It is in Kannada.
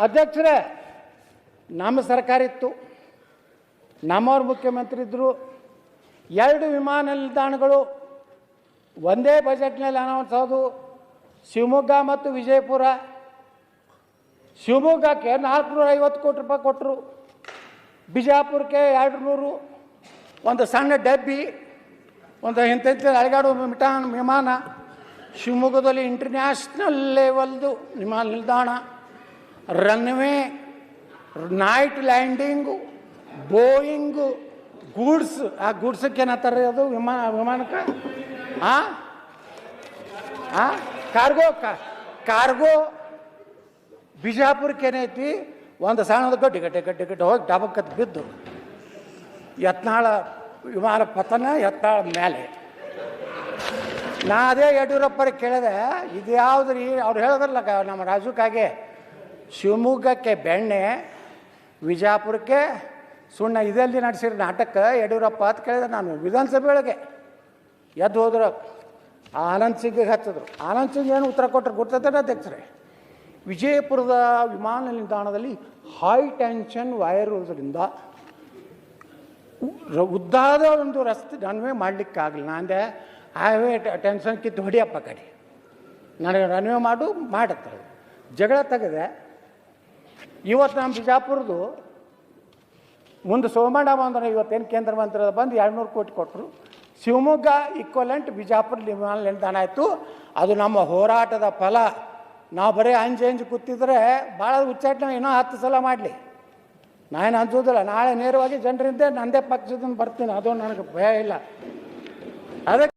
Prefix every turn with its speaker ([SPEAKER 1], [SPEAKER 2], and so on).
[SPEAKER 1] ಅಧ್ಯಕ್ಷರೇ, ನಮ್ಮ ಸರ್ಕಾರ ಇತ್ತು, ನಮ್ಮವ್ರು ಮುಖ್ಯಮಂತ್ರಿ ಇದ್ದರು. 2 ವಿಮಾನ ನಿಲ್ದಾಣಗಳು ಒಂದೇ ಬಜೆಟ್ನಲ್ಲಿ ಅನೌನ್ಸ್ ಆದವು, ಶಿವಮೊಗ್ಗ ಮತ್ತು ವಿಜಯಪುರ. ಶಿವಮೊಗ್ಗಕ್ಕೆ 450 ಕೋಟಿ ರೂಪಾಯಿ ಕೊಟ್ಟರು, ಬಿಜಾಪುರಕ್ಕೆ 200, ಒಂದು ಸಣ್ಣ ಡಬ್ಬಿ, ಒಂದು ಇಂಥ ಅಳಗಾಡು ವಿಮಾನ. ಶಿವಮೊಗ್ಗದಲ್ಲಿ ಇಂಟರ್ನ್ಯಾಷನಲ್ ಲೆವೆಲ್ದು ವಿಮಾನ ನಿಲ್ದಾಣ, ರನ್ವೇ, ನೈಟ್ ಲ್ಯಾಂಡಿಂಗು, ಬೋಯಿಂಗು, ಗೂಡ್ಸ್. ಆ ಗೂಡ್ಸಕ್ಕೆ ಏನಂತಾರೆ ಅದು ವಿಮಾನಕ್ಕೆ? ಕಾರ್ಗೋ. ಬಿಜಾಪುರಕ್ಕೆ ಏನೈತಿ, ಒಂದು ಸಣ್ಣದ ಗಡ್ಡೆ ಹೋಗಿ ಡಬಕ್ಕತ್ ಬಿದ್ದು ಯತ್ನಾಳ ವಿಮಾನ ಪತನ, ಯತ್ನಾಳ ಮೇಲೆ. ನಾ ಅದೇ ಯಡಿಯೂರಪ್ಪರಿಗೆ ಕೇಳಿದೆ, ಇದು ಯಾವ್ದು ರೀ? ಅವ್ರು ಹೇಳಿದ್ರಲ್ಲ ನಮ್ಮ ರಾಜುಕಾಗೆ, ಶಿವಮೊಗ್ಗಕ್ಕೆ ಬೆಣ್ಣೆ, ವಿಜಾಪುರಕ್ಕೆ ಸುಣ್ಣ, ಇದೆಲ್ಲಿ ನಡೆಸಿರೋ ನಾಟಕ ಯಡಿಯೂರಪ್ಪ ಅಂತ ಕೇಳಿದೆ ನಾನು. ವಿಧಾನಸಭೆ ಒಳಗೆ ಎದ್ದು ಹೋದ್ರು, ಆನಂದ್ ಸಿಂಗ್ಗೆ ಹಚ್ಚಿದ್ರು. ಆನಂದ್ ಸಿಂಗ್ ಏನು ಉತ್ತರ ಕೊಟ್ಟರು ಗೊತ್ತದ ಅಧ್ಯಕ್ಷರೇ? ವಿಜಯಪುರದ ವಿಮಾನ ನಿಲ್ದಾಣದಲ್ಲಿ ಹೈ ಟೆನ್ಷನ್ ವೈರ್ ಇರೋದ್ರಿಂದ ಉದ್ದಾದ ಒಂದು ರಸ್ತೆ ರನ್ವೇ ಮಾಡಲಿಕ್ಕಾಗಲಿಲ್ಲ. ಅಂದೆ ಹೈವೇ ಟೆನ್ಷನ್ ಕಿತ್ತು ಹೊಡಿಯಪ್ಪ ಕಡೆ, ನನಗೆ ರನ್ವೇ ಮಾಡುತ್ತಾರೆ. ಜಗಳ ತೆಗೆದೆ. ಇವತ್ತು ನಮ್ಮ ಬಿಜಾಪುರದು ಮುಂದೆ ಸೋಮಣ್ಣ ಬಂದ್ರೆ, ಇವತ್ತೇನು ಕೇಂದ್ರ ಮಂತ್ರಿ ಬಂದು 200 ಕೋಟಿ ಕೊಟ್ಟರು. ಶಿವಮೊಗ್ಗ ಈಕ್ವಲೆಂಟ್ ಬಿಜಾಪುರ ವಿಮಾನ ನಿಲ್ದಾಣ ಆಯಿತು. ಅದು ನಮ್ಮ ಹೋರಾಟದ ಫಲ. ನಾವು ಬರೀ ಅಂಜು ಕೂತಿದ್ರೆ ಭಾಳ ಉಚ್ಚಾಟನೆ ಇನ್ನೂ 10 ಸಲ ಮಾಡಲಿ, ನಾನೇನು ಅಂಜೋದಿಲ್ಲ. ನಾಳೆ ನೇರವಾಗಿ ಜನರಿಂದ ನಂದೇ ಪಕ್ಷದಿಂದ ಬರ್ತೀನಿ, ಅದು ನನಗೆ ಭಯ ಇಲ್ಲ. ಅದಕ್ಕೆ